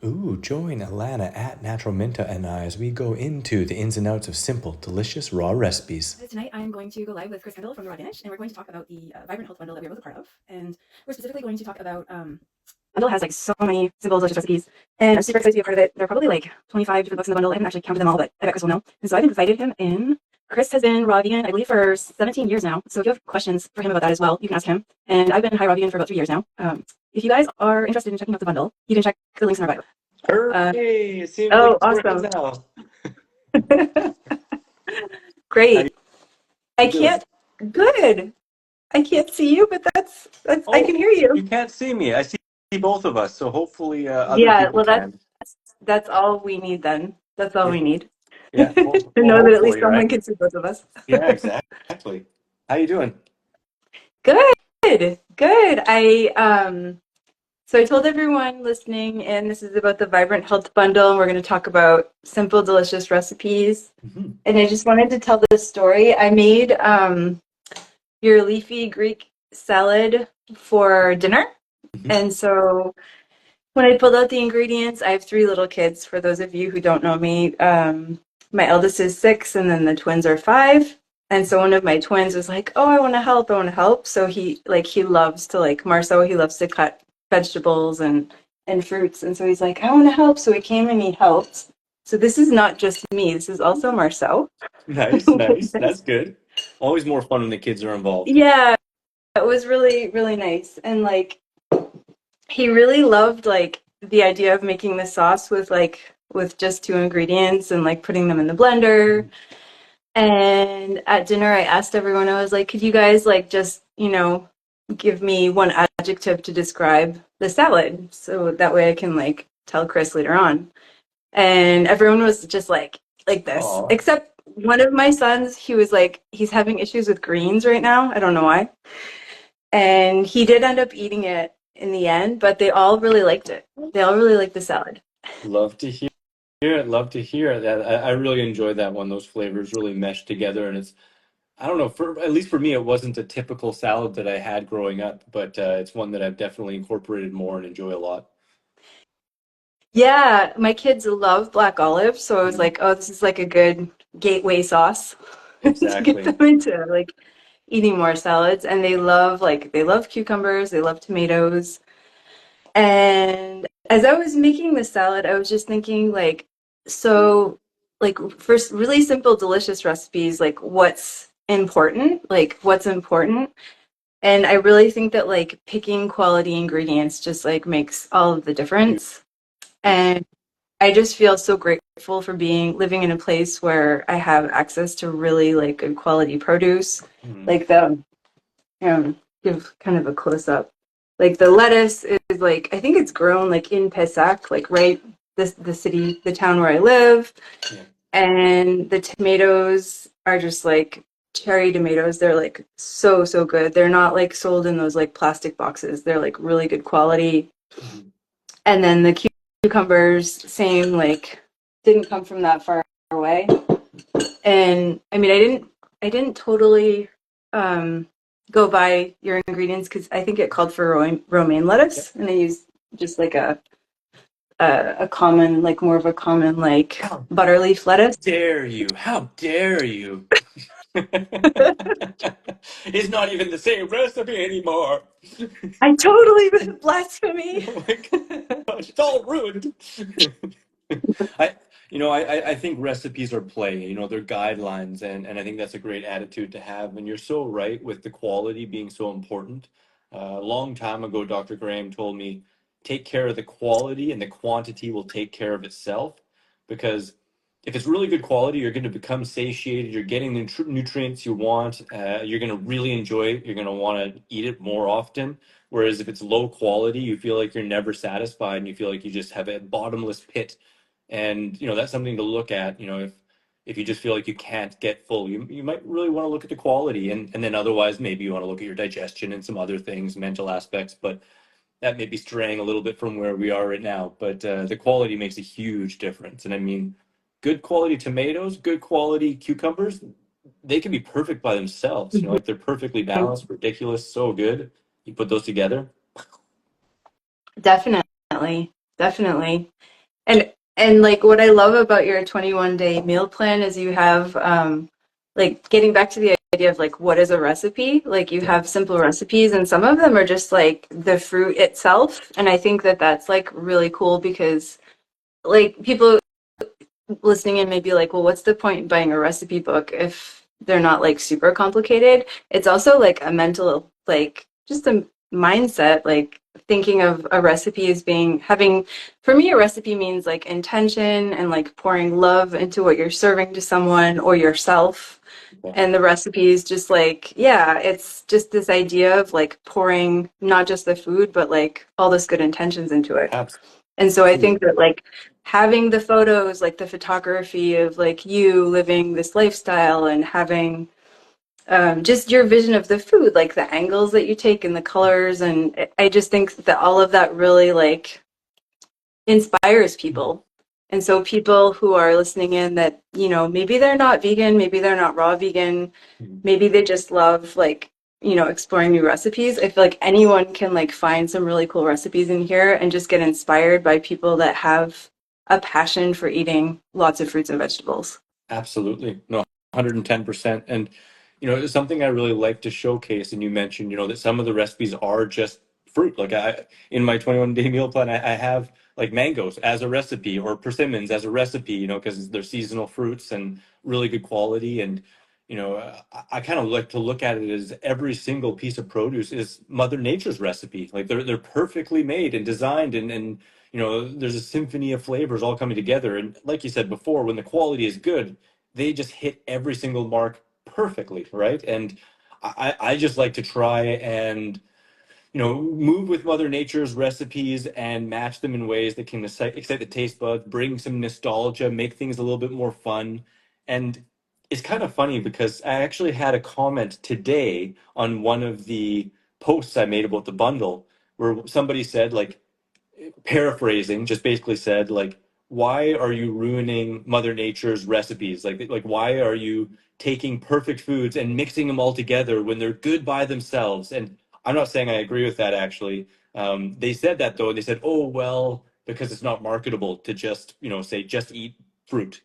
Ooh, join Alanna at Natural Minta and I as we go into the ins and outs of simple, delicious, raw recipes. Tonight I'm going to go live with Chris Kendall from the Raw Danish, and we're going to talk about the Vibrant Health Bundle that we were both a part of. And we're specifically going to talk about bundle has like so many simple delicious recipes, and I'm super excited to be a part of it. There are probably like 25 different books in the bundle. I haven't actually counted them all, but I bet Chris will know. And so I've invited him in. Chris has been raw vegan, I believe, for 17 years now. So if you have questions for him about that as well, you can ask him. And I've been high raw vegan for about 3 years now. If you guys are interested in checking out the bundle, you can check the links in our bio. Hooray! It seems like Oh, it's working awesome. now. How Great. I you doing? can't, good. I can't see you, but that's I Oh, can hear you. you can't see me. I see both of us, so hopefully other Yeah, people well can. that's all we need then. That's all Yeah, we need. yeah. To Well, know that at least hopefully, someone right? can see both of us. Yeah, exactly. How you doing? Good. Good. So I told everyone listening, and this is about the Vibrant Health Bundle, and we're going to talk about simple, delicious recipes. Hmm. And I just wanted to tell this story. I made your leafy Greek salad for dinner. Hmm. And so when I pulled out the ingredients, I have three little kids. For those of you who don't know me, my eldest is 6, and then the twins are 5. And so one of my twins was like, "Oh, I want to help. I want to help." So he loves to like Marceau. He loves to cut vegetables and fruits. And so he's like, "I want to help." So he came and he helped. So this is not just me. This is also Marceau. Nice, nice. That's good. Always more fun when the kids are involved. Yeah, it was really really nice. And like he really loved like the idea of making the sauce with just two ingredients and like putting them in the blender. Mhm. And at dinner I asked everyone, I was like, could you guys like just, give me one adjective to describe the salad so that way I can like tell Chris later on. And everyone was just like this, Aw, except one of my sons, he was like he's having issues with greens right now. I don't know why. And he did end up eating it in the end, but they all really liked it. They all really liked the salad. love to hear it. Love to hear it. That I really enjoyed that one. Those flavors really meshed together, and it's I don't know, for at least for me, it wasn't a typical salad that I had growing up, but it's one that I've definitely incorporated more and enjoy a lot. Yeah, my kids love black olive, so I was Mhm. like, oh, this is like a good gateway sauce to get Exactly. them into like eating more salads. And they love cucumbers, they love tomatoes. And as I was making the salad, I was just thinking so like first really simple, delicious recipes, like what's important. And I really think that like picking quality ingredients just like makes all of the difference. Huge. And I just feel so grateful for being living in a place where I have access to really like good quality produce. Mhm. Like the give kind of a close up. Like the lettuce is like I think it's grown like in Pessac, like right the town where I live. Yeah. And the tomatoes are just like cherry tomatoes. They're like so good. They're not like sold in those like plastic boxes. They're like really good quality. Mhm. And then the cucumbers, same, like didn't come from that far away. And I mean, I didn't totally um, go by your ingredients because I think it called for romaine lettuce, and I used just like a common, like more of a common like How butterleaf lettuce. dare you? How dare you? It's not even the same recipe anymore. I totally blasphemy. Oh my gosh, it's all ruined. I, I think recipes are play, they're guidelines, and I think that's a great attitude to have. And you're so right with the quality being so important. A long time ago, Dr. Graham told me, take care of the quality and the quantity will take care of itself. Because if it's really good quality, you're going to become satiated, you're getting the nutrients you want, you're going to really enjoy it, you're going to want to eat it more often. Whereas if it's low quality, you feel like you're never satisfied and you feel like you just have a bottomless pit. And that's something to look at. If you just feel like you can't get full, you might really want to look at the quality, and then otherwise maybe you want to look at your digestion and some other things, mental aspects. But that may be straying a little bit from where we are right now. But the quality makes a huge difference. And I mean, good quality tomatoes, good quality cucumbers, they can be perfect by themselves. Like they're perfectly balanced, ridiculous, so good. You put those together. Definitely. definitely. And like what I love about your 21-day meal plan is you have like getting back to the idea of like what is a recipe? Like you Yeah, have simple recipes and some of them are just like the fruit itself. And I think that that's like really cool because like people listening in may be like, well, what's the point in buying a recipe book if they're not like super complicated? It's also like a mental, like just a mindset, like thinking of a recipe as being having, for me, a recipe means like intention and like pouring love into what you're serving to someone or yourself. yeah, And the recipe is just like, yeah, it's just this idea of like pouring not just the food, but like all this good intentions into it. And so I think absolutely. that like having the photos, like the photography of like you living this lifestyle and having just your vision of the food, like the angles that you take and the colors. And I just think that all of that really like inspires people. And so people who are listening in that, you know, maybe they're not vegan, maybe they're not raw vegan, Mhm. maybe they just love like, you know, exploring new recipes. I feel like anyone can like find some really cool recipes in here and just get inspired by people that have a passion for eating lots of fruits and vegetables. Absolutely. No, 110%. And, it's something I really like to showcase. And you mentioned, that some of the recipes are just fruit. Like in my 21-day meal plan, I have like mangoes as a recipe or persimmons as a recipe, because they're seasonal fruits and really good quality. And, I kind of like to look at it as every single piece of produce is Mother Nature's recipe. Like they're perfectly made and designed and there's a symphony of flavors all coming together. And like you said before, when the quality is good, they just hit every single mark perfectly, right? And I just like to try and move with Mother Nature's recipes and match them in ways that can excite the taste buds, bring some nostalgia, make things a little bit more fun. And it's kind of funny because I actually had a comment today on one of the posts I made about the bundle where somebody said, like, paraphrasing, just basically said, like, why are you ruining Mother Nature's recipes? Like why are you taking perfect foods and mixing them all together when they're good by themselves? And I'm not saying I agree with that actually. They said that though, and they said, oh well, because it's not marketable to just, say just eat fruit.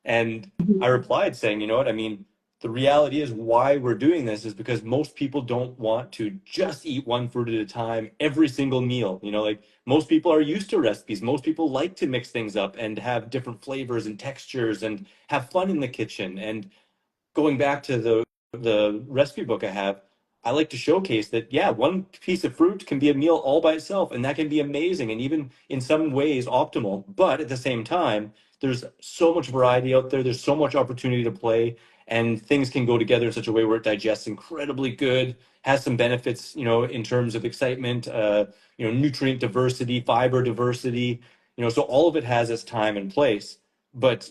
And I replied saying, you know what, I mean, the reality is why we're doing this is because most people don't want to just eat one fruit at a time every single meal. Like most people are used to recipes. Most people like to mix things up and have different flavors and textures and have fun in the kitchen. And going back to the recipe book I have, I like to showcase that yeah, one piece of fruit can be a meal all by itself, and that can be amazing and even in some ways optimal. But at the same time, there's so much variety out there. There's so much opportunity to play, and things can go together in such a way where it digests incredibly good, has some benefits, in terms of excitement, nutrient diversity, fiber diversity, so all of it has its time and place. But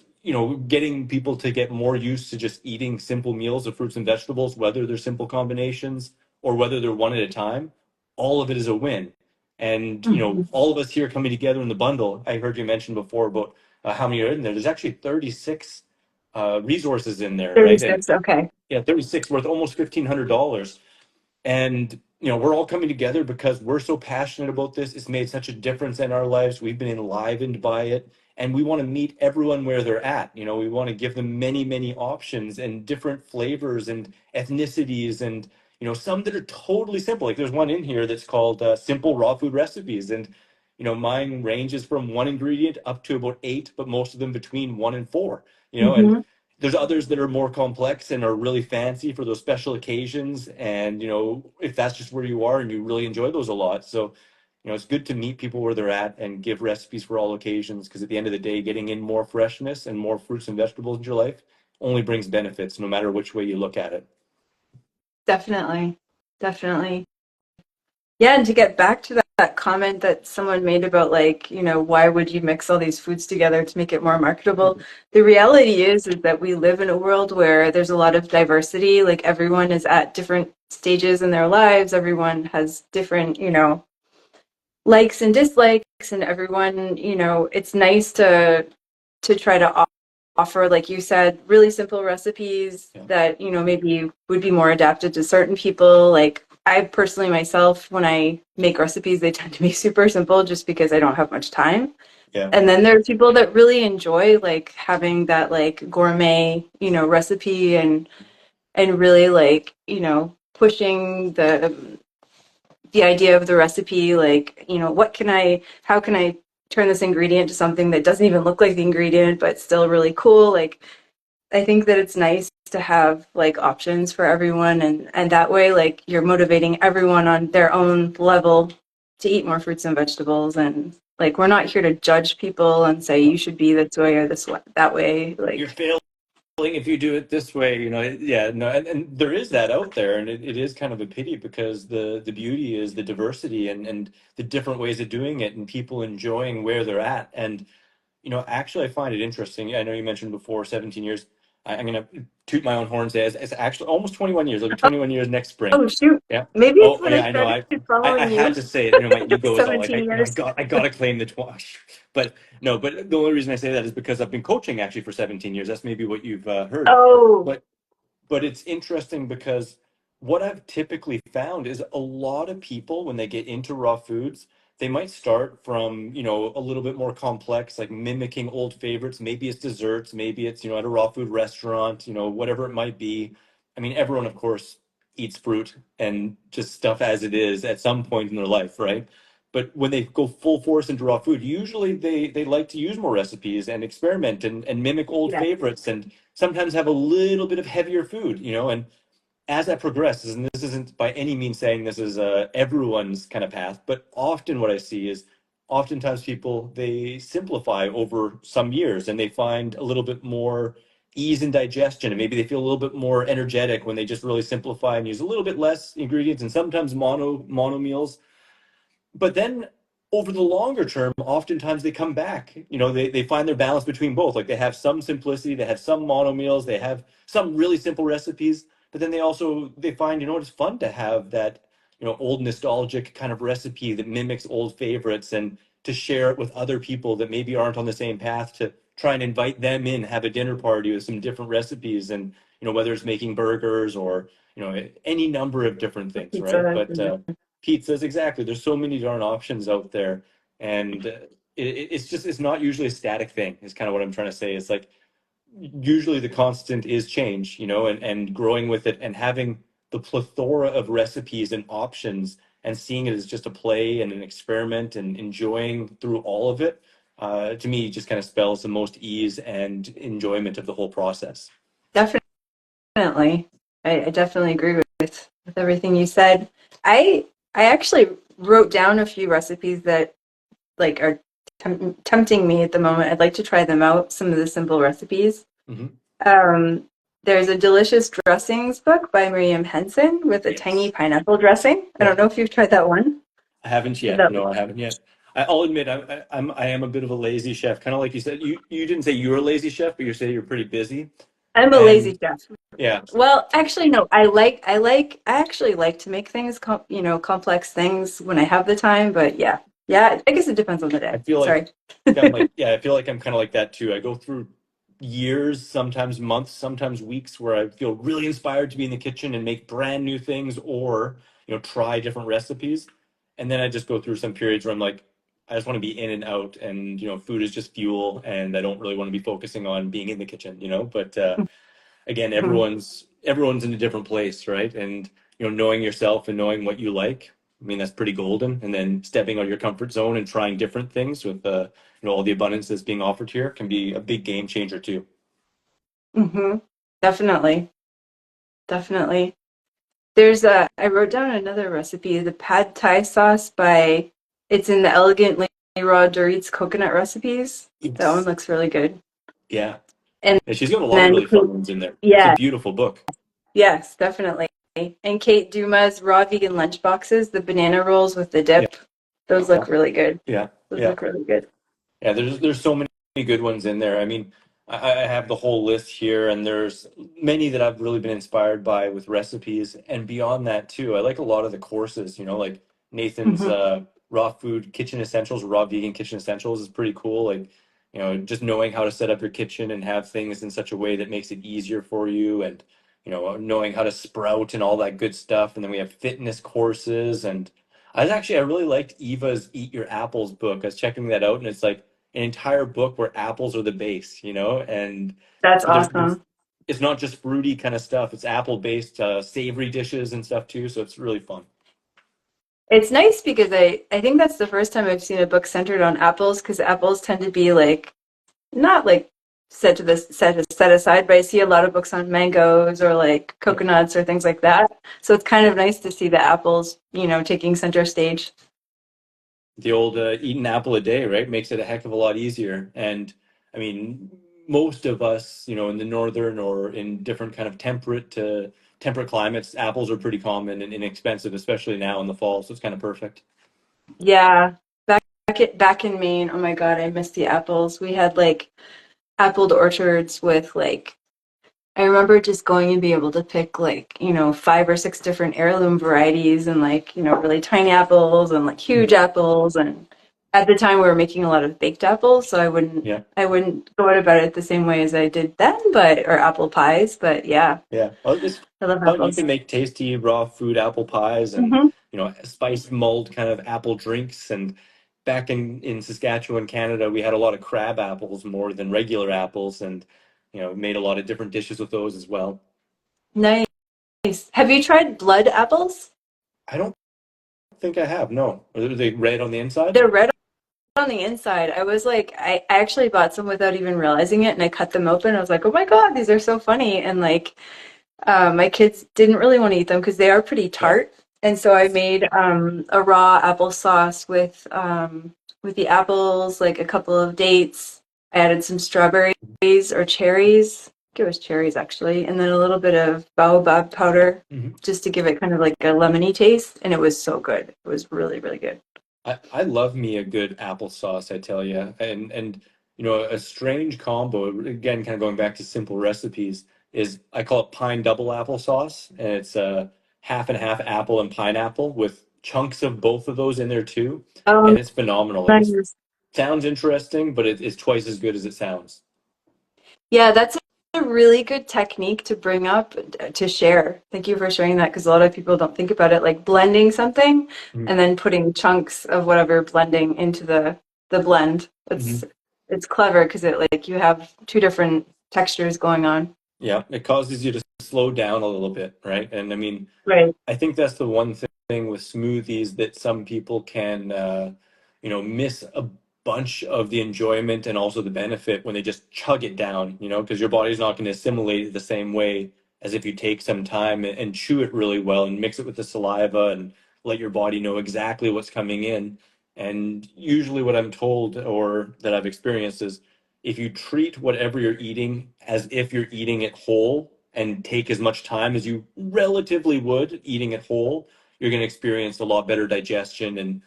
getting people to get more used to just eating simple meals of fruits and vegetables, whether they're simple combinations or whether they're one at a time, all of it is a win. And Mhm. all of us here coming together in the bundle. I heard you mention before about how many are in there. There's actually 36 resources in there, right? And 36, okay. yeah, 36 worth almost $1,500. And we're all coming together because we're so passionate about this. It's made such a difference in our lives. We've been enlivened by it, and we want to meet everyone where they're at. We want to give them many, many options and different flavors and ethnicities, and some that are totally simple. Like there's one in here that's called simple raw food recipes, and mine ranges from one ingredient up to about eight, but most of them between one and four. And Hmm. there's others that are more complex and are really fancy for those special occasions. And, if that's just where you are and you really enjoy those a lot. So, it's good to meet people where they're at and give recipes for all occasions. Because at the end of the day, getting in more freshness and more fruits and vegetables in your life only brings benefits, no matter which way you look at it. Definitely. Definitely. Yeah, and to get back to that comment that someone made about like, you know, why would you mix all these foods together to make it more marketable? The reality is that we live in a world where there's a lot of diversity. Like everyone is at different stages in their lives. Everyone has different, you know, likes and dislikes, and everyone, you know, it's nice to try to offer, like you said, really simple recipes Yeah. that, you know, maybe would be more adapted to certain people. Like I personally myself, when I make recipes, they tend to be super simple just because I don't have much time. Yeah. And then there are people that really enjoy like having that like gourmet, recipe and really like, pushing the idea of the recipe, like, how can I turn this ingredient to something that doesn't even look like the ingredient, but still really cool? Like, I think that it's nice to have like options for everyone, and that way, like, you're motivating everyone on their own level to eat more fruits and vegetables. And like, we're not here to judge people and say you should be this way or this way, that way. You're Like, failing if you do it this way, yeah, no, and there is that out there, and it is kind of a pity because the beauty is the diversity and the different ways of doing it and people enjoying where they're at. And actually, I find it interesting. I know you mentioned before 17 years. I'm going to toot my own horn, say it's actually almost 21 years. It'll be 21 years next spring. oh shoot, Yeah. maybe it's Oh, when I yeah, I know. started I following you. had to say it. My ego is all like, 17 years. I got to claim the 20. But no, but the only reason I say that is because I've been coaching actually for 17 years. That's maybe what you've heard. Oh, But it's interesting because what I've typically found is a lot of people, when they get into raw foods, they might start from, a little bit more complex, like mimicking old favorites. Maybe it's desserts, maybe it's, at a raw food restaurant, whatever it might be. I mean, everyone, of course, eats fruit and just stuff as it is at some point in their life, right? But when they go full force into raw food, usually they like to use more recipes and experiment and mimic old yeah, favorites and sometimes have a little bit of heavier food, and as that progresses, and this isn't by any means saying this is everyone's kind of path, but often what I see is oftentimes people, they simplify over some years and they find a little bit more ease in digestion, and maybe they feel a little bit more energetic when they just really simplify and use a little bit less ingredients and sometimes mono meals. But then over the longer term, oftentimes they come back. They find their balance between both. Like they have some simplicity, they have some mono meals, they have some really simple recipes, but then they find, it's fun to have that, old nostalgic kind of recipe that mimics old favorites and to share it with other people that maybe aren't on the same path, to try and invite them in, have a dinner party with some different recipes and, whether it's making burgers or, any number of different things, right? pizza. But pizzas, exactly. There's so many darn options out there, and it's not usually a static thing. Is kind of what I'm trying to say. It's like usually the constant is change, and growing with it and having the plethora of recipes and options and seeing it as just a play and an experiment and enjoying through all of it. To me, just kind of spells the most ease and enjoyment of the whole process. Definitely. I definitely agree with everything you said. I actually wrote down a few recipes that like are tempting me at the moment. I'd like to try them out, some of the simple recipes. Hmm. Um, there's a delicious dressings book by Miriam Henson with a tiny Yes. pineapple dressing. I Yeah. don't know if you've tried that one. I haven't yet. That, No, I haven't yet. I'll admit I am a bit of a lazy chef. Kind of like you said. You didn't say you were a lazy chef, but you say you're pretty busy. I'm a lazy And chef. yeah, Well, actually, no. I actually like to make things, complex things when I have the time. But yeah, yeah. I guess it depends on the I day. feel like Sorry. I'm like, yeah, I feel like I'm kind of like that too. I go through years, sometimes months, sometimes weeks where I feel really inspired to be in the kitchen and make brand new things or, try different recipes. And then I just go through some periods where I'm like, I just want to be in and out and, food is just fuel and I don't really want to be focusing on being in the kitchen. But again, Mhm. everyone's in a different place, right? And knowing yourself and knowing what you like, I mean, that's pretty golden. And then stepping out of your comfort zone and trying different things with all the abundance that's being offered here can be a big game changer too. Mhm. Definitely. Definitely. I wrote down another recipe, the pad thai sauce it's in the Elegantly Raw Dorit's coconut recipes. That one Yes. looks really good. Yeah. And And she's got a lot of then, really fun ones in there. It's a yeah, beautiful book. yes, definitely. And Kate Duma's raw vegan lunch boxes, the banana rolls with the Yeah. dip, those look really good. Yeah. Those Yeah. look really good. Yeah, there's so many good ones in there. I mean, I have the whole list here, and there's many that I've really been inspired by with recipes, and beyond that too. I like a lot of the courses, like Nathan's Hmm. raw food kitchen essentials, raw vegan kitchen essentials is pretty cool. Like, just knowing how to set up your kitchen and have things in such a way that makes it easier for you, and knowing how to sprout and all that good stuff. And then we have fitness courses. And I really liked Eva's Eat Your Apples book. I was checking that out, and it's like an entire book where apples are the base, and That's but there's awesome. it's not just fruity kind of stuff. It's apple based savory dishes and stuff too. So it's really fun. It's nice because I think that's the first time I've seen a book centered on apples because apples tend to be like not like set aside, but I see a lot of books on mangoes or like Yeah. coconuts or things like that. So it's kind of nice to see the apples, taking center stage. The old eat an apple a day, right? Makes it a heck of a lot easier. And I mean, most of us, in the northern or in different kind of temperate climates, apples are pretty common and inexpensive, especially now in the fall. So it's kind of perfect. Yeah, back in Maine, oh my God, I miss the apples. We had like appled orchards with like I remember just going and being able to pick like, 5 or 6 different heirloom varieties and like, really tiny apples and like huge Mhm. apples. And at the time we were making a lot of baked apples, so Yeah. I wouldn't go about it the same way as I did then, or apple pies, but yeah, Yeah. Well, it's I love fun. You apples. can make tasty raw food apple pies and, Hmm. spiced mulled kind of apple drinks. And back in Saskatchewan, Canada, we had a lot of crab apples more than regular apples and, made a lot of different dishes with those as well. Nice. Have you tried blood apples? I don't think I have, no. Are they red on the inside? They're red on the inside. I was like, I actually bought some without even realizing it, and I cut them open. I was like, oh my God, these are so funny. And like, my kids didn't really want to eat them because they are pretty Yeah. tart. And so I made a raw applesauce with the apples, like a couple of dates. I added some strawberries or cherries. I think it was cherries actually, and then a little bit of baobab powder Mhm. just to give it kind of like a lemony taste. And it was so good. It was really, really good. I love me a good applesauce, I tell you. And a strange combo, again, kind of going back to simple recipes, is I call it pine double applesauce, and it's half and half apple and pineapple with chunks of both of those in there too. And Um, it's phenomenal. Like it nice. sounds interesting, but it's twice as good as it sounds. Yeah, that's a really good technique to bring up to share. Thank you for sharing that because a lot of people don't think about it, like blending something Mhm. and then putting chunks of whatever blending into the blend. Mhm. It's clever because it like you have two different textures going on. Yeah, it causes you to slow down a little bit, right? And I mean, Right. I think that's the one thing with smoothies that some people can, miss a bunch of the enjoyment and also the benefit when they just chug it down, because your body's not going to assimilate it the same way as if you take some time and chew it really well and mix it with the saliva and let your body know exactly what's coming in. And usually, what I'm told or that I've experienced is if you treat whatever you're eating as if you're eating it whole and take as much time as you relatively would eating it whole, you're going to experience a lot better digestion and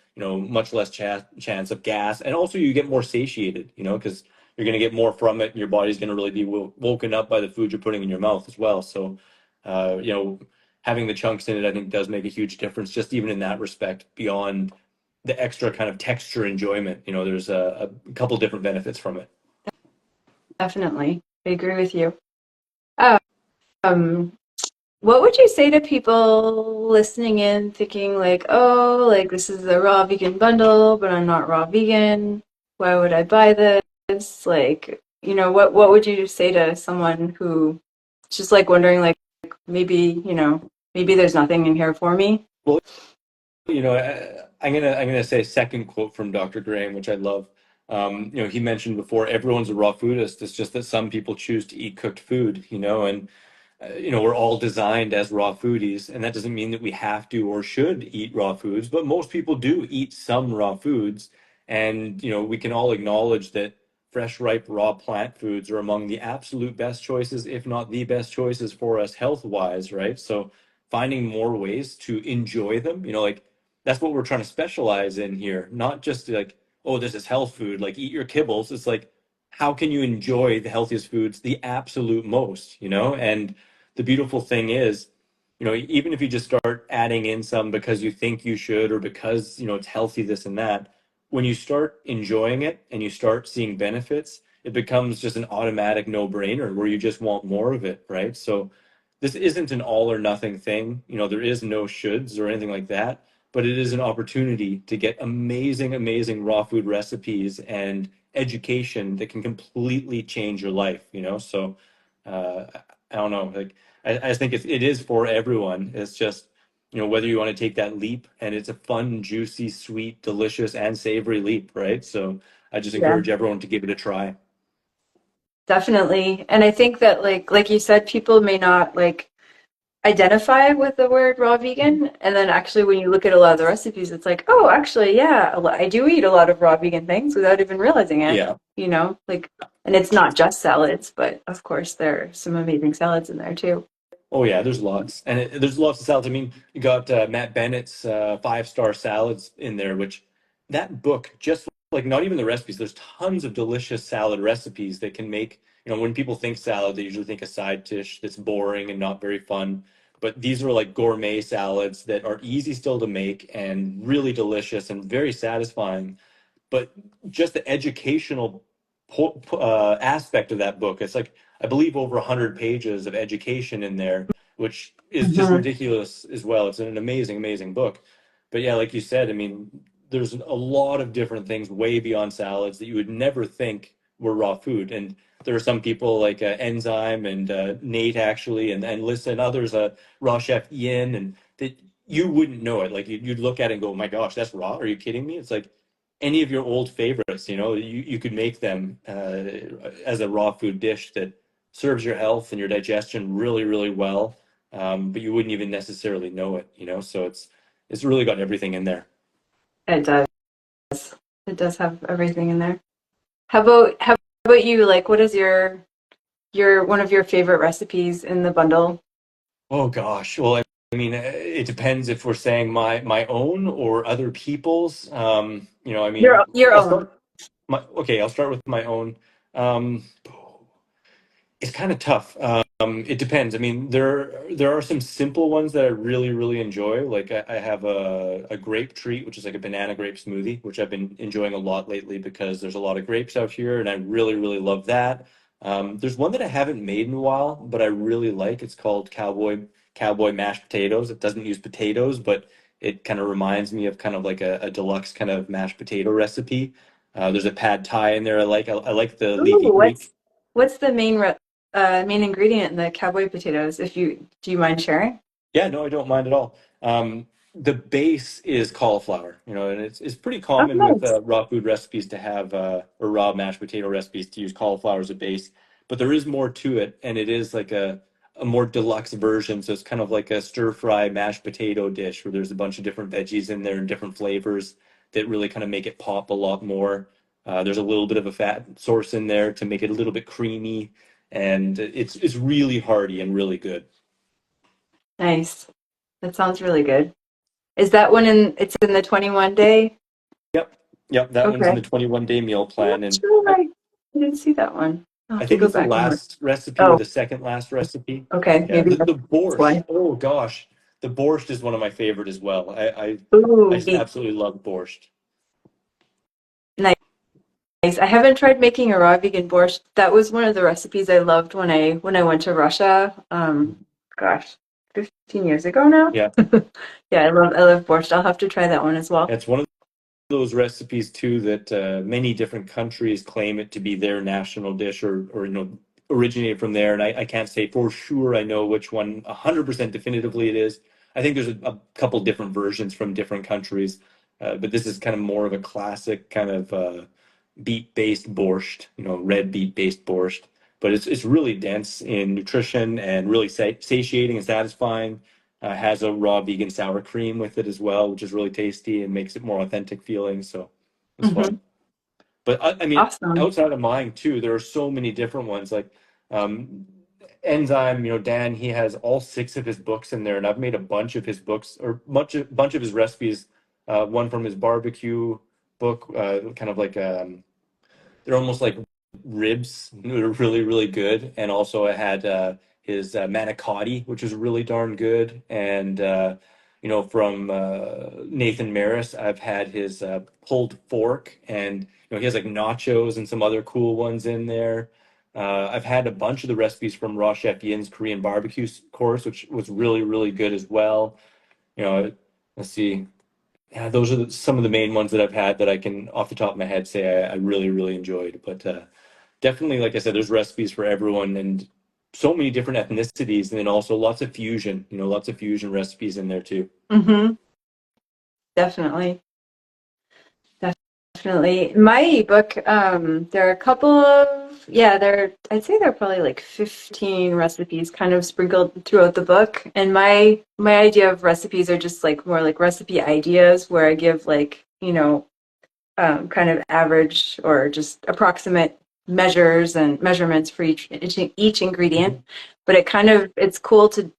much less chance of gas, and also you get more satiated, because you're going to get more from it, and your body's going to really be woken up by the food you're putting in your mouth as well. So, uh, you know, having the chunks in it, I think, does make a huge difference, just even in that respect, beyond the extra kind of texture enjoyment. There's a couple different benefits from it. Definitely. I agree with you. Um, what would you say to people listening in thinking like, oh, like this is a raw vegan bundle, but I'm not raw vegan. Why would I buy this? Like, what would you say to someone who just like wondering like maybe, maybe there's nothing in here for me? Well, I'm gonna say a second quote from Dr. Graham, which I love. He mentioned before, everyone's a raw foodist. It's just that some people choose to eat cooked food, and we're all designed as raw foodies, and that doesn't mean that we have to or should eat raw foods, but most people do eat some raw foods. And, we can all acknowledge that fresh, ripe, raw plant foods are among the absolute best choices, if not the best choices for us health-wise, right? So finding more ways to enjoy them, like that's what we're trying to specialize in here, not just like, oh, this is health food, like eat your kibbles. It's like, how can you enjoy the healthiest foods the absolute most, And the beautiful thing is, even if you just start adding in some because you think you should or because, it's healthy, this and that, when you start enjoying it and you start seeing benefits, it becomes just an automatic no-brainer where you just want more of it, right? So this isn't an all or nothing thing. You know, there is no shoulds or anything like that, but it is an opportunity to get amazing, amazing raw food recipes and education that can completely change your life, you know? So, I don't know, like, I just think it is for everyone. It's just, you know, whether you want to take that leap, and it's a fun, juicy, sweet, delicious, and savory leap, right? So I just Yeah, encourage everyone to give it a try. definitely. And I think that like you said, people may not like identify with the word raw vegan, and then actually when you look at a lot of the recipes, it's like, oh, actually, yeah, I do eat a lot of raw vegan things without even realizing it, Yeah. like, and it's not just salads, but of course there are some amazing salads in there too. Oh yeah, there's lots, and there's lots of salads. I mean, you got Matt Bennett's five-star salads in there, which that book, just like not even the recipes, there's tons of delicious salad recipes that can make, you know, when people think salad, they usually think a side dish that's boring and not very fun. But these are like gourmet salads that are easy still to make and really delicious and very satisfying, but just the educational aspect of that book. It's like, I believe, over 100 pages of education in there, which is just Mhm. ridiculous as well. It's an amazing, amazing book. But yeah, like you said, I mean, there's a lot of different things way beyond salads that you would never think were raw food. And there are some people like Enzyme and Nate actually, and Lissa and others, Raw Chef Ian, and that you wouldn't know it. Like you'd look at it and go, "Oh my gosh, that's raw. Are you kidding me?" It's like any of your old favorites, you know, you could make them as a raw food dish that serves your health and your digestion really, really well. But you wouldn't even necessarily know it, you know. So it's really got everything in there. It does. It does have everything in there. How about you? Like, what is your one of your favorite recipes in the bundle? Oh gosh. Well, I mean, it depends if we're saying my own or other people's. You know, I mean, Your I'll own. start I'll start with my own. Um, It's kind of tough. It depends. I mean, there are some simple ones that I really, really enjoy. Like I have a grape treat, which is like a banana grape smoothie, which I've been enjoying a lot lately because there's a lot of grapes out here, and I really, really love that. There's one that I haven't made in a while, but I really like. It's called Cowboy mashed potatoes. It doesn't use potatoes, but it kind of reminds me of kind of like a deluxe kind of mashed potato recipe. There's a pad thai in there. I like the Ooh, leafy Greek. what's the main ingredient in the cowboy potatoes? If you do you mind sharing? Yeah, no, I don't mind at all. The base is cauliflower, you know, and it's pretty Oh, common with nice. raw food recipes to have or raw mashed potato recipes to use cauliflower as a base. But there is more to it, and it is like a more deluxe version. So it's kind of like a stir fry mashed potato dish where there's a bunch of different veggies in there and different flavors that really kind of make it pop a lot more. There's a little bit of a fat source in there to make it a little bit creamy, and it's really hearty and really good. Nice. That sounds really good. Is that one it's in the 21 day? Yep. Yep. That one's in Okay. the 21-day meal I'm plan. not And sure I didn't see that one. I'll I have to think go it's the back and look. last recipe or Oh, the second last recipe. okay. Yeah. Maybe The that's borscht. why. Oh gosh. The borscht is one of my favorite as well. I Ooh, just absolutely love borscht. nice. I haven't tried making a raw vegan borscht. That was one of the recipes I loved when I went to Russia. Gosh, 15 years ago now. Yeah. Yeah, I love borscht. I'll have to try that one as well. It's one of those recipes too that many different countries claim it to be their national dish or you know originated from there. And I can't say for sure I know which one 100% definitively it is. I think there's a couple different versions from different countries, but this is kind of more of a classic kind of beet-based borscht, you know, red beet-based borscht. But it's really dense in nutrition and really satiating and satisfying. Has a raw vegan sour cream with it as well, which is really tasty and makes it more authentic feeling. So it's Hmm. fun. But I mean, Awesome. outside of mine too, there are so many different ones. Like um, Enzyme, you know, Dan, he has all six of his books in there, and I've made a bunch of his books or bunch of his recipes. One from his barbecue book, kind of like they're almost like ribs. They're really, really good. And also I had his manicotti, which is really darn good. And you know, from Nathan Maris, I've had his pulled fork, and you know, he has like nachos and some other cool ones in there. I've had a bunch of the recipes from Raw Chef Yin's Korean barbecue course, which was really, really good as well. You know, let's see. Yeah, those are some of the main ones that I've had that I can, off the top of my head, say I really, really enjoyed. But definitely, like I said, there's recipes for everyone and so many different ethnicities, and then also lots of fusion, lots of fusion recipes in there too. Mm-hmm. Definitely. Definitely. My ebook, there are a couple of, yeah, I'd say there are probably like 15 recipes kind of sprinkled throughout the book. And my idea of recipes are just like more like recipe ideas where I give like, kind of average or just approximate measures and measurements for each ingredient. But it's cool to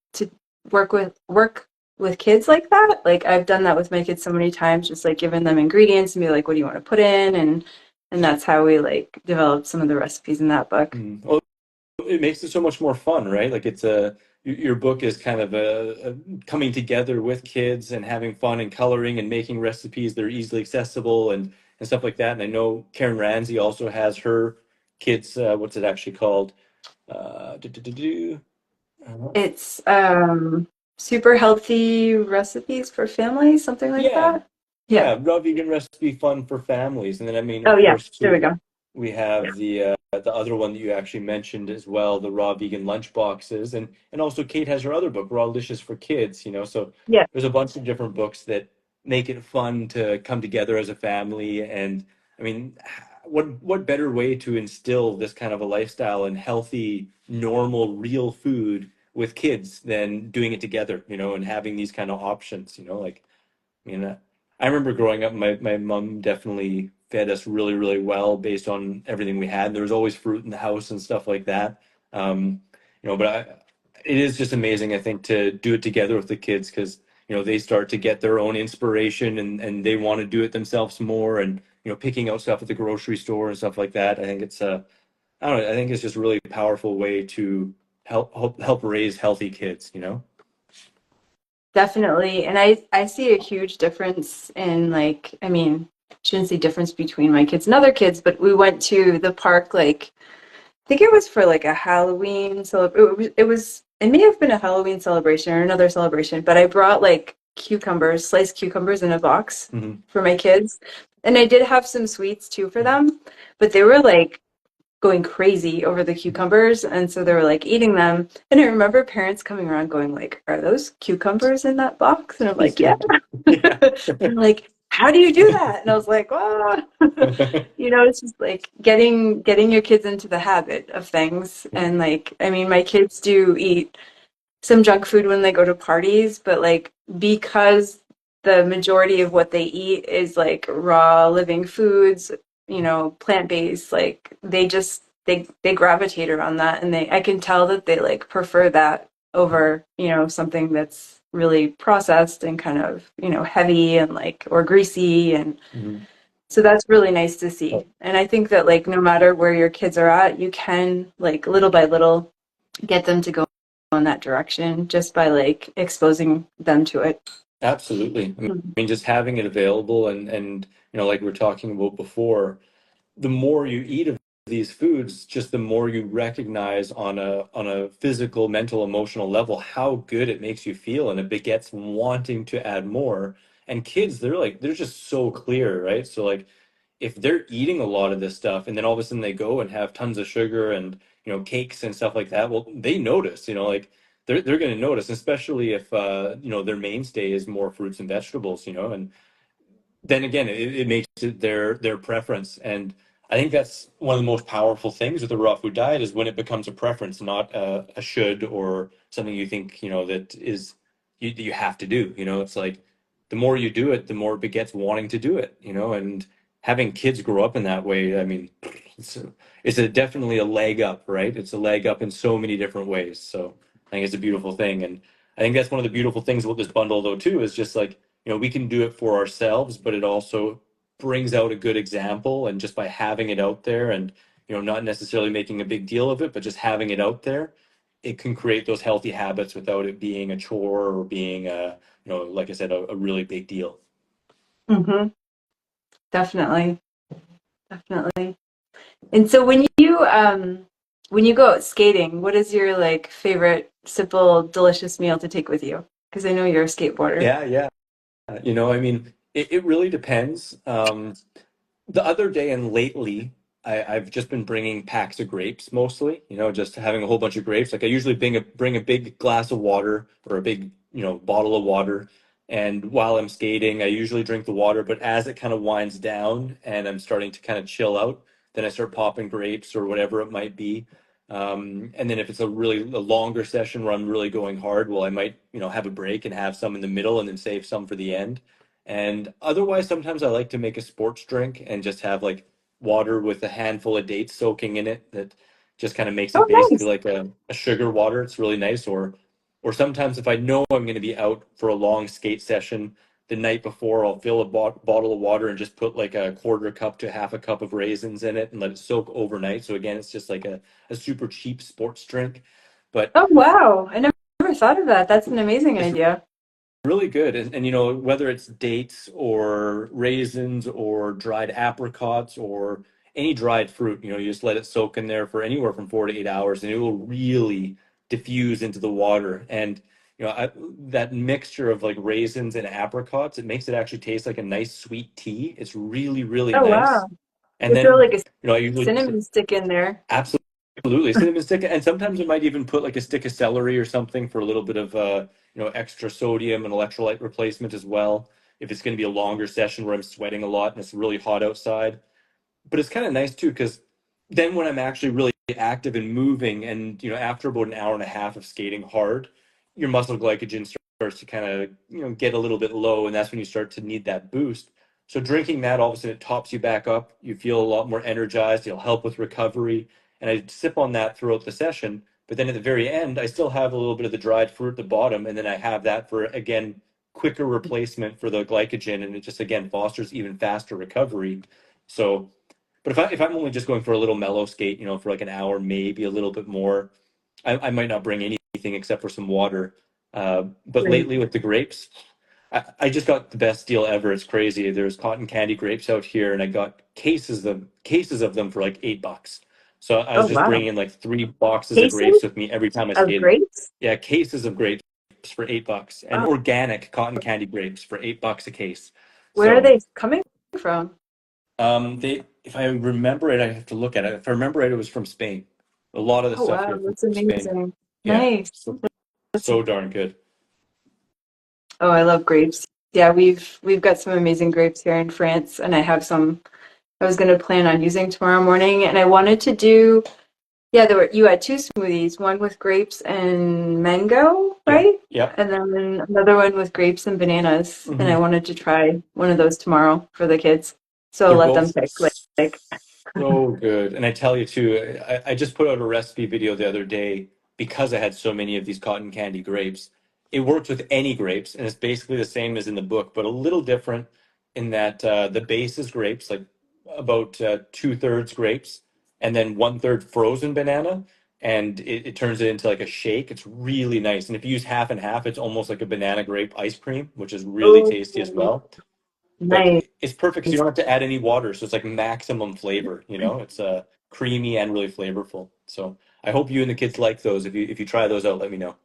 work with kids like that. Like I've done that with my kids so many times, just like giving them ingredients and be like, what do you want to put in? And that's how we like developed some of the recipes in that book. Well, it makes it so much more fun, right? Like it's your book is kind of a coming together with kids and having fun and coloring and making recipes that are easily accessible and stuff like that. And I know Karen Ramsey also has her kids, what's it actually called? Uh, do, do, do, do. Uh, It's super healthy recipes for families, something like yeah, that. Yeah. yeah, raw vegan recipe fun for families. And then I mean, Oh of yeah, course, there we too, go. we have the other one that you actually mentioned as well, the raw vegan lunch boxes, and also Kate has her other book, Raw Licious for Kids. So Yeah. there's a bunch of different books that make it fun to come together as a family. And I mean, what better way to instill this kind of a lifestyle and healthy, normal, real food with kids than doing it together, and having these kind of options, like. I remember growing up, my mom definitely fed us really, really well based on everything we had. There was always fruit in the house and stuff like that. But it is just amazing, I think, to do it together with the kids because, they start to get their own inspiration and they want to do it themselves more and, picking out stuff at the grocery store and stuff like that. I think I don't know, I think it's just a really powerful way to help raise healthy kids. Definitely. And I see a huge difference in like, I mean, shouldn't say difference between my kids and other kids, but we went to the park like I think it was for like a Halloween it may have been a Halloween celebration or another celebration, but I brought like cucumbers, sliced cucumbers in a box Hmm. for my kids. And I did have some sweets too for them, but they were like going crazy over the cucumbers, and so they were like eating them. And I remember parents coming around going like, are those cucumbers in that box? And I'm like, yeah. Yeah. They're like, how do you do that? And I was like, oh. It's just like getting your kids into the habit of things. And like, I mean, my kids do eat some junk food when they go to parties, but like because the majority of what they eat is like raw living foods, plant-based, like they gravitate around that, and I can tell that they like prefer that over, something that's really processed and kind of, heavy and like or greasy. And Mhm. so that's really nice to see. And I think that like no matter where your kids are at, you can like little by little get them to go in that direction just by like exposing them to it. Absolutely. I Mhm. mean, just having it available and like we were talking about before, the more you eat of these foods, just the more you recognize on a physical, mental, emotional level how good it makes you feel, and it begets wanting to add more. And kids, they're just so clear, right? So like if they're eating a lot of this stuff and then all of a sudden they go and have tons of sugar and cakes and stuff like that, well, they notice, like they're going to notice, especially if their mainstay is more fruits and vegetables, and then again, it makes it their preference. And I think that's one of the most powerful things with the raw food diet is when it becomes a preference, not a should or something you think, that is you have to do. It's like the more you do it, the more it begets wanting to do it, and having kids grow up in that way, I mean, it's definitely a leg up, right? It's a leg up in so many different ways. So I think it's a beautiful thing. And I think that's one of the beautiful things about this bundle though, too, is just like, we can do it for ourselves, but it also brings out a good example. And just by having it out there and, not necessarily making a big deal of it, but just having it out there, it can create those healthy habits without it being a chore or being like I said, a really big deal. Mm-hmm. Definitely. Definitely. And so when you when you go out skating, what is your like favorite simple delicious meal to take with you? Because I know you're a skateboarder. Yeah, yeah. I mean, it really depends. The other day and lately, I've just been bringing packs of grapes mostly, just having a whole bunch of grapes. Like I usually bring a big glass of water or a big, bottle of water. And while I'm skating, I usually drink the water, but as it kind of winds down and I'm starting to kind of chill out, then I start popping grapes or whatever it might be. And then if it's a longer session where I'm really going hard, well, I might, have a break and have some in the middle and then save some for the end. And otherwise, sometimes I like to make a sports drink and just have like water with a handful of dates soaking in it that just kind of makes it Oh, basically nice. like a sugar water. It's really nice. Or sometimes if I know I'm going to be out for a long skate session the night before, I'll fill a bottle of water and just put like a quarter cup to half a cup of raisins in it and let it soak overnight. So again, it's just like a super cheap sports drink. But Oh, wow. I never thought of that. That's an amazing it's idea. really good. And whether it's dates or raisins or dried apricots or any dried fruit, you just let it soak in there for anywhere from 4 to 8 hours and it will really diffuse into the water. And, that mixture of like raisins and apricots, it makes it actually taste like a nice sweet tea. It's really, really Oh, nice. wow. And You throw then, like a I usually cinnamon stick in there. absolutely cinnamon stick, and sometimes I might even put like a stick of celery or something for a little bit of extra sodium and electrolyte replacement as well. If it's going to be a longer session where I'm sweating a lot and it's really hot outside, but it's kind of nice too because then when I'm actually really active and moving, and after about an hour and a half of skating hard, your muscle glycogen starts to kind of get a little bit low, and that's when you start to need that boost. So drinking that, all of a sudden, it tops you back up. You feel a lot more energized. It'll help with recovery, and I sip on that throughout the session. But then at the very end, I still have a little bit of the dried fruit at the bottom, and then I have that for again quicker replacement for the glycogen, and it just again fosters even faster recovery. So but if I'm only just going for a little mellow skate, for like an hour, maybe a little bit more, I might not bring anything except for some water. But Right. lately with the grapes, I just got the best deal ever. It's crazy. There's cotton candy grapes out here, and I got cases of them for like $8. So I Oh, was just wow. bringing like 3 boxes of Cases grapes with me every time I of skated. grapes? Yeah, cases of grapes for $8, and Wow. organic cotton candy grapes for $8 a case. Where are So they coming from? if I remember it, I have to look at it. If I remember it, it was from Spain. A lot of the Oh, stuff wow. here from That's Spain. amazing. Yeah, Nice. so That's, so darn good. oh, I love grapes. Yeah, we've got some amazing grapes here in France, and I have some I was going to plan on using tomorrow morning, and I wanted to do, yeah, you had two smoothies, one with grapes and mango, Yeah, right? yeah. And then another one with grapes and bananas. And I Hmm. wanted to try one of those tomorrow for the kids. So I'll They're let them both pick. Like, so good. And I tell you too, I just put out a recipe video the other day because I had so many of these cotton candy grapes. It works with any grapes, and it's basically the same as in the book, but a little different in that the base is grapes, like about 2/3 grapes, and then 1/3 frozen banana, and it turns it into like a shake. It's really nice. And if you use half and half, it's almost like a banana grape ice cream, which is really oh, tasty as well. But nice. it's perfect because you don't have to add any water, so it's like maximum flavor. It's creamy and really flavorful. So I hope you and the kids like those. If you try those out, let me know.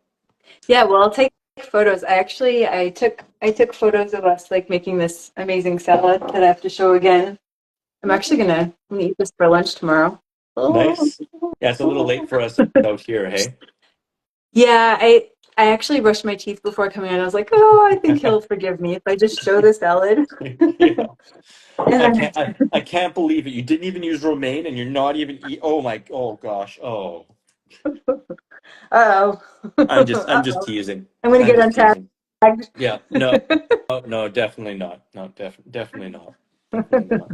Yeah, well, I'll take photos. I took photos of us like making this amazing salad that I have to show again. I'm actually gonna eat this for lunch tomorrow. Oh. Nice. Yeah, it's a little late for us out here, hey? Yeah, I actually brushed my teeth before coming in. I was like, oh, I think he'll forgive me if I just show the salad. Yeah. And I then, can't I can't believe it. You didn't even use romaine and you're not even eat oh gosh. Oh. uh-oh. I'm just Uh-oh. teasing. I'm gonna I'm get just untagged. teasing. Yeah, no. No, definitely not. No, definitely not. Definitely not.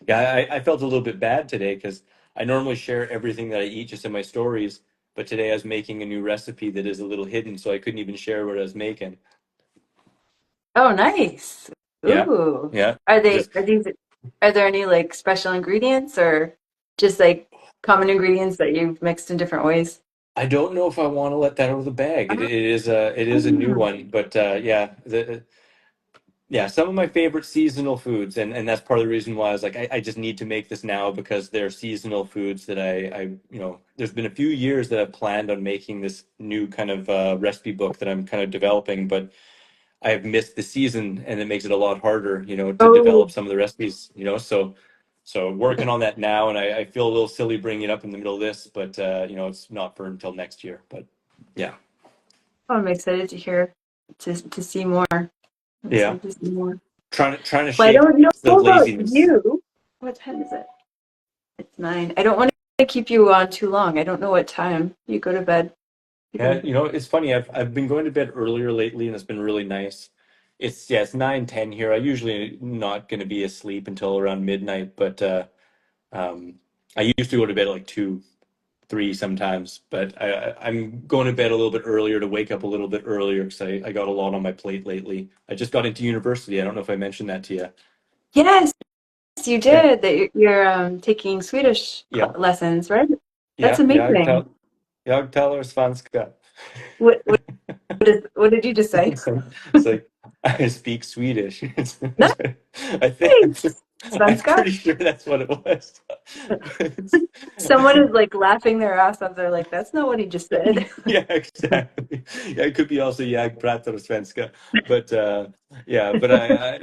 Yeah, I felt a little bit bad today because I normally share everything that I eat just in my stories, but today I was making a new recipe that is a little hidden, so I couldn't even share what I was making. Oh, nice. Yeah, Ooh. yeah. Are they Just are these are there any like special ingredients or just like common ingredients that you've mixed in different ways? I don't know if I want to let that out of the bag. It is a new Oh, one, but yeah, Yeah, some of my favorite seasonal foods, and that's part of the reason why I was like, I just need to make this now because they're seasonal foods that there's been a few years that I've planned on making this new kind of recipe book that I'm kind of developing, but I've missed the season and it makes it a lot harder, to Oh, develop some of the recipes, so working on that now, and I feel a little silly bringing it up in the middle of this, but it's not for until next year, but yeah. I'm excited to hear to see more. I'm Yeah. excited to see more. Trying to Well, I shake don't know the about laziness. you. What time is it? It's 9. I don't want to keep you on too long. I don't know what time you go to bed. You go Yeah, to bed. it's funny. I've been going to bed earlier lately, and it's been really nice. It's 9:10 here. I usually not going to be asleep until around midnight, but um, I used to go to bed at like 2, 3 sometimes. But I'm going to bed a little bit earlier to wake up a little bit earlier because I got a lot on my plate lately. I just got into university. I don't know if I mentioned that to you. Yes, you Yeah, did. That you're taking Swedish yeah, lessons, right? That's yeah. amazing. Jag talar svenska. What what did you just say? It's like I speak Swedish. I think Nice. I'm Svenska? pretty sure that's what it was. But Someone is like laughing their ass off. They're like, that's not what he just said. yeah, exactly. Yeah, it could be also jag pratar svenska, but yeah, but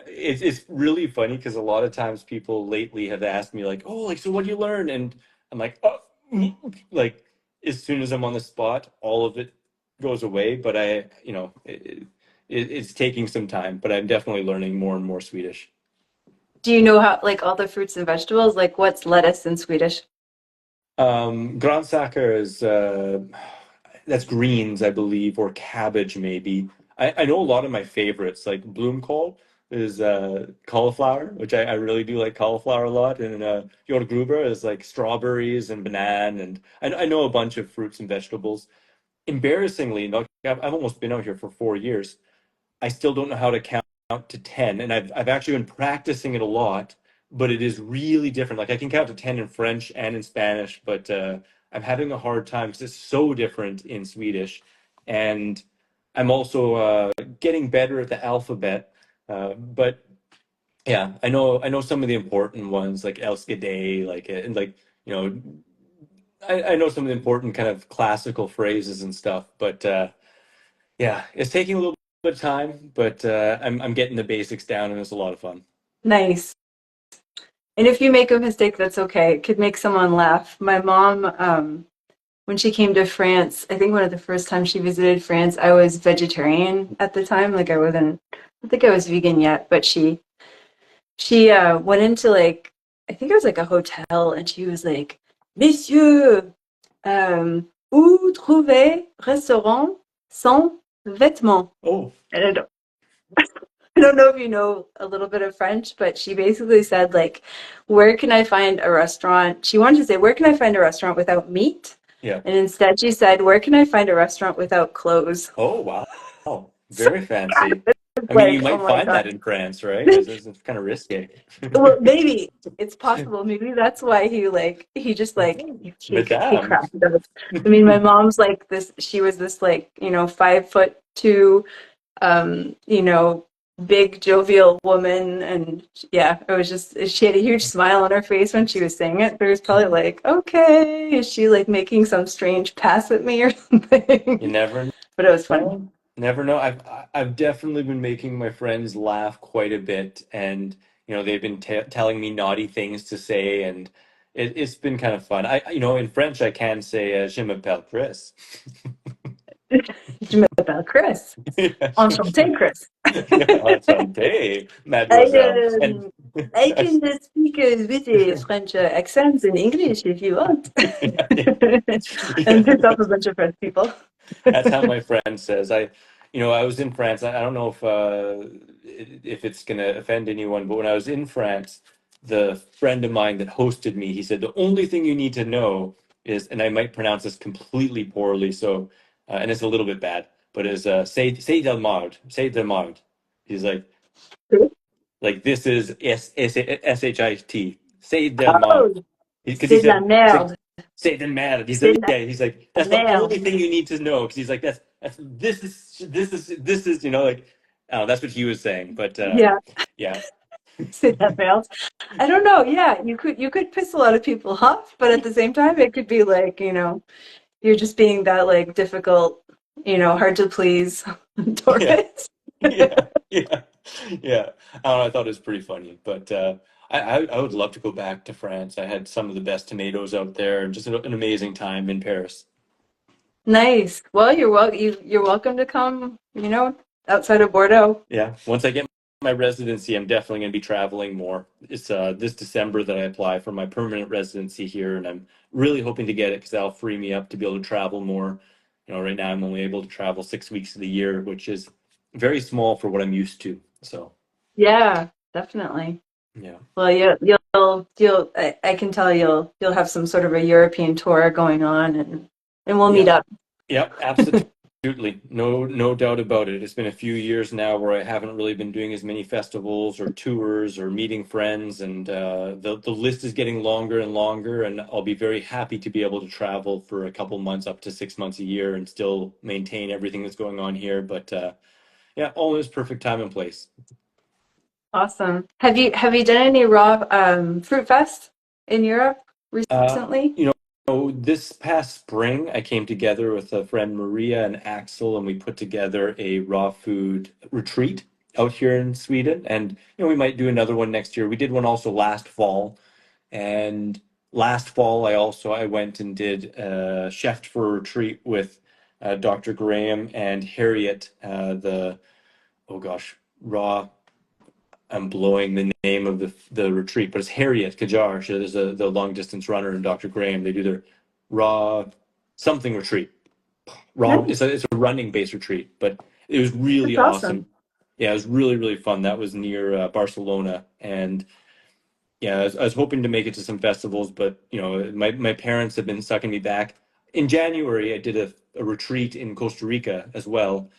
it's really funny because a lot of times people lately have asked me like, oh, like so what do you learn? And I'm like, oh, like as soon as I'm on the spot, all of it goes away. But it's taking some time, but I'm definitely learning more and more Swedish. Do you know how, like, all the fruits and vegetables? Like, what's lettuce in Swedish? Grönsaker is that's greens, I believe, or cabbage maybe. I know a lot of my favorites, like Bloomkohl is cauliflower, which I really do like cauliflower a lot, and jordgubbar is like strawberries and banana, and I know a bunch of fruits and vegetables. Embarrassingly, like, I've almost been out here for 4 years. I still don't know how to count to 10, and I've actually been practicing it a lot, but it is really different. Like I can count to 10 in French and in Spanish, but I'm having a hard time because it's so different in Swedish. And I'm also getting better at the alphabet. But yeah, I know some of the important ones like Elskede, like and like you know I know some of the important kind of classical phrases and stuff, but yeah, it's taking a little bit of time, but I'm getting the basics down, and it's a lot of fun. Nice. And if you make a mistake, that's okay. It could make someone laugh. My mom, when she came to France, I think one of the first times she visited France, I was vegetarian at the time. Like I wasn't, I don't think I was vegan yet, but she went into like, I think it was like a hotel, and she was like, Messieurs, où trouver restaurant sans vêtements? Oh, And I don't know if you know a little bit of French, but she basically said like, where can I find a restaurant? She wanted to say, where can I find a restaurant without meat? yeah. And instead she said, where can I find a restaurant without clothes? Oh, wow. So Very I fancy. was I mean, you like, oh might my find God. that in France, right? It's kind of risky. Well, maybe it's possible. Maybe that's why he just like he Madame. cracked it up. I mean, my mom's like this. She was this like 5'2", you know, big jovial woman, and yeah, it was just she had a huge smile on her face when she was saying it. There was probably like, okay, is she like making some strange pass at me or You something? never But it was funny. know. Never know. I've definitely been making my friends laugh quite a bit, and they've been t telling me naughty things to say, and it's been kind of fun. In French, I can say "Je m'appelle Chris." Je m'appelle Chris. Yes. Enchanté, Chris. Enchanté, I mademoiselle. And I can speak with a French accent in English if you want, yeah, yeah, and piss yeah. off a bunch of French people. That's how my friend says. I was in France. I don't know if it's gonna offend anyone, but when I was in France, the friend of mine that hosted me, he said the only thing you need to know is, and I might pronounce this completely poorly, so and it's a little bit bad, but is say del mard, say del mard. He's like this is shit. Say del mard. Oh, Because he c'est de la said, merde. say it didn't matter. He's C'est like, de yeah, he's like, la that's the only merde. thing you need to know. Because he's like, that's this is like, That's what he was saying, but Yeah, yeah, say that fails. I don't know. Yeah, you could piss a lot of people off, but at the same time, it could be like, you're just being that like difficult, hard to please yeah, tourist. yeah, yeah, yeah. I don't know, I thought it was pretty funny, but I would love to go back to France. I had some of the best tomatoes out there, and just an amazing time in Paris. Nice. Well, you're welcome to come, outside of Bordeaux. Yeah, once I get my residency, I'm definitely going to be traveling more. It's this December that I apply for my permanent residency here, and I'm really hoping to get it because that'll free me up to be able to travel more. Right now I'm only able to travel 6 weeks of the year, which is very small for what I'm used to. So, Yeah, definitely. yeah. Well, I can tell you'll have some sort of a European tour going on, and we'll meet Yeah. up. Yep, absolutely. No doubt about it. It's been a few years now where I haven't really been doing as many festivals or tours or meeting friends, and the list is getting longer and longer. And I'll be very happy to be able to travel for a couple months, up to 6 months a year, and still maintain everything that's going on here. But yeah, all in its perfect time and place. Awesome. Have you done any raw fruit fest in Europe Uh, recently? you this past spring, I came together with a friend Maria and Axel, and we put together a raw food retreat out here in Sweden. And we might do another one next year. We did one also last fall, and last fall I went and did chef for a retreat with Dr. Graham and Harriet. The oh gosh, raw. I'm blowing the name of the retreat, but it's Harriet Kajar. There's the long distance runner and Dr. Graham. They do their raw something retreat. Raw. It's Nice. a running based retreat, but it was really That's awesome. awesome. Yeah, it was really fun. That was near Barcelona, and yeah, I was hoping to make it to some festivals, but my parents have been sucking me back. In January, I did a retreat in Costa Rica as well,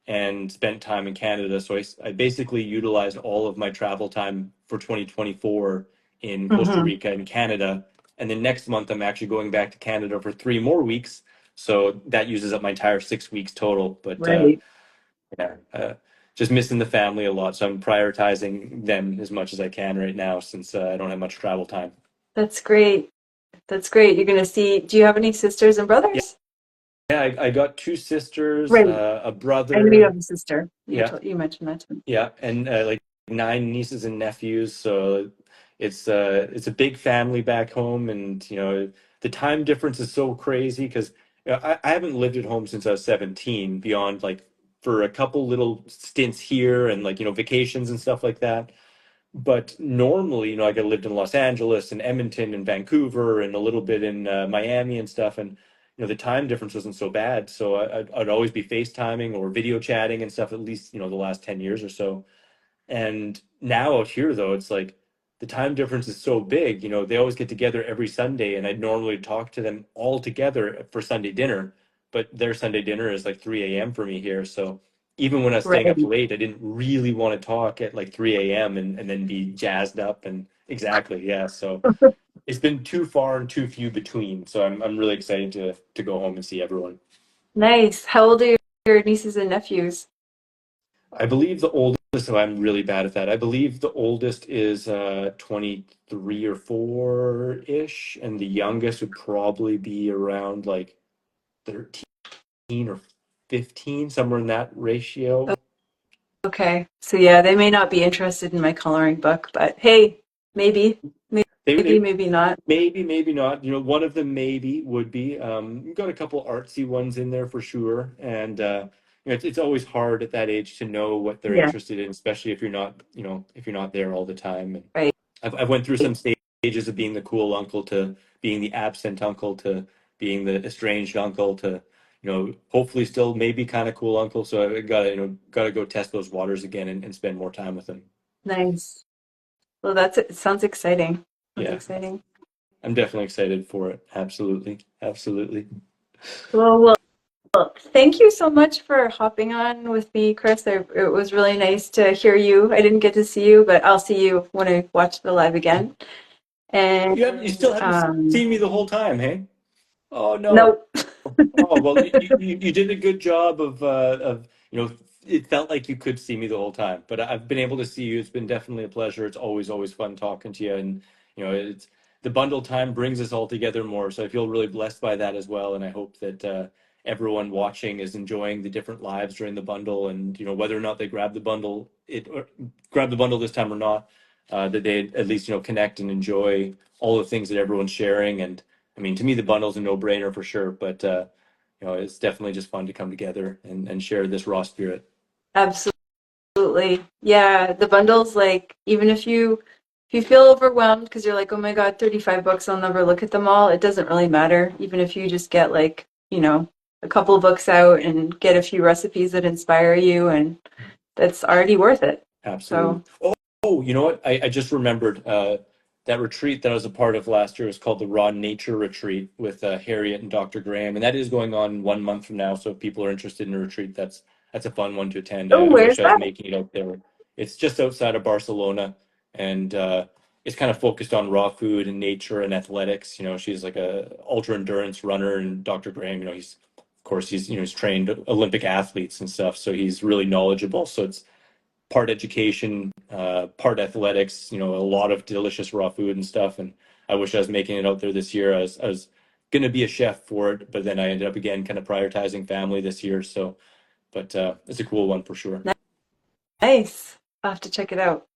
and spent time in Canada. So I basically utilized all of my travel time for 2024 in Costa Hmm. Rica and Canada. And then next month, I'm actually going back to Canada for 3 more weeks. So that uses up my entire 6 weeks total. But Right. yeah, just missing the family a lot. So I'm prioritizing them as much as I can right now since I don't have much travel time. That's great. That's great. You're gonna see. Do you have any sisters and Yeah, brothers? yeah, I got two sisters, Right. a I know you have brother. a sister. Yeah, You mentioned that to me. yeah, and like 9 nieces and nephews. So it's a big family back home, and the time difference is so crazy because I haven't lived at home since I was 17. Beyond like for a couple little stints here and like vacations and stuff like that. But normally, like I lived in Los Angeles and Edmonton and Vancouver and a little bit in Miami and stuff, and the time difference wasn't so bad. So I'd always be FaceTiming or video chatting and stuff. At least the last 10 years or so. And now out here, though, it's like the time difference is so big. They always get together every Sunday, and I'd normally talk to them all together for Sunday dinner, but their Sunday dinner is like 3 a.m. for me here. So even when I was staying up Right. late, I didn't really want to talk at like 3 a.m. and then be jazzed up. And exactly, yeah. So it's been too far and too few between. So I'm really excited to go home and see everyone. Nice. How old are your nieces and nephews? I believe the oldest, so I'm really bad at that. I believe the oldest is 23 or 4-ish, and the youngest would probably be around like 13 or 15, somewhere in that ratio. Okay. So yeah, they may not be interested in my coloring book, but hey, maybe, They maybe not. maybe not. One of them maybe would be. We've got a couple artsy ones in there for sure, and it's always hard at that age to know what they're Yeah. interested in, especially if you're not there all the time. Right. I've went through some stages of being the cool uncle to being the absent uncle to being the estranged uncle to hopefully still maybe kind of cool uncle. So I gotta go test those waters again and spend more time with them. Nice. Well, it sounds exciting. Sounds Yeah, exciting. I'm definitely excited for it. Absolutely, absolutely. Well, thank you so much for hopping on with me, Chris. It was really nice to hear you. I didn't get to see you, but I'll see you when I watch the live again. You And still haven't seen me the whole time, hey? Oh no. no, Oh well, you did a good job of it felt like you could see me the whole time, but I've been able to see you. It's been definitely a pleasure. It's always fun talking to you, and it's the bundle time brings us all together more. So I feel really blessed by that as well, and I hope that everyone watching is enjoying the different lives during the bundle, and whether or not they grab the bundle this time or not, that they at least connect and enjoy all the things that everyone's sharing. And I mean, to me, the bundle's a no-brainer for sure, but it's definitely just fun to come together and share this raw spirit. Absolutely. Yeah, the bundles, like, even if you feel overwhelmed because you're like, oh my God, 35 books, I'll never look at them all, it doesn't really matter. Even if you just get like, a couple of books out and get a few recipes that inspire you, and that's already worth it. Absolutely. So, Oh, you know what? I just remembered that retreat that I was a part of last year is called the Raw Nature Retreat with Harriet and Dr. Graham, and that is going on 1 month from now. So if people are interested in a retreat, that's a fun one to attend. oh, I wish where's I was that? making it out there. It's just outside of Barcelona, and it's kind of focused on raw food and nature and athletics. She's like a ultra endurance runner, and Dr. Graham, he's of course he's trained Olympic athletes and stuff, so he's really knowledgeable. So it's part education, part athletics, a lot of delicious raw food and stuff. And I wish I was making it out there this year. I was going to be a chef for it, but then I ended up again kind of prioritizing family this year. So, but it's a cool one for sure. Nice. I'll have to check it out.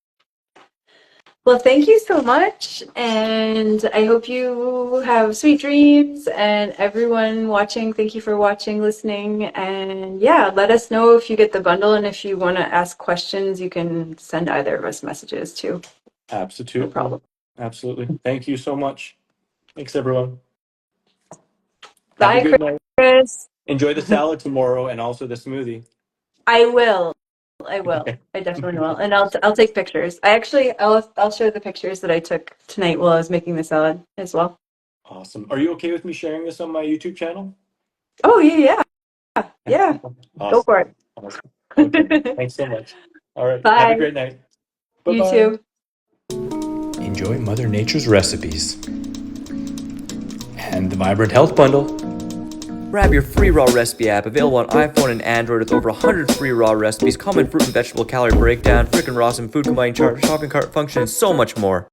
Well, thank you so much, and I hope you have sweet dreams. And everyone watching, thank you for watching, listening, and yeah, let us know if you get the bundle, and if you want to ask questions, you can send either of us messages too. No Absolutely. problem. Absolutely. Thank you so much. Thanks, everyone. Have a Bye, good night. Chris. Enjoy the salad tomorrow and also the smoothie. I will. I will. I definitely will, and I'll take pictures. I'll share the pictures that I took tonight while I was making the salad as well. Awesome. Are you okay with me sharing this on my YouTube channel? Oh yeah. Yeah. Go Awesome. for Awesome. Okay. it. Thanks so much. All right. Have a Bye. great night. You Bye-bye. too. Enjoy Mother Nature's recipes and the Vibrant Health Bundle. Grab your free raw recipe app, available on iPhone and Android, with over 100 free raw recipes, common fruit and vegetable calorie breakdown, frickin' raw, some food combining chart, shopping cart function, and so much more.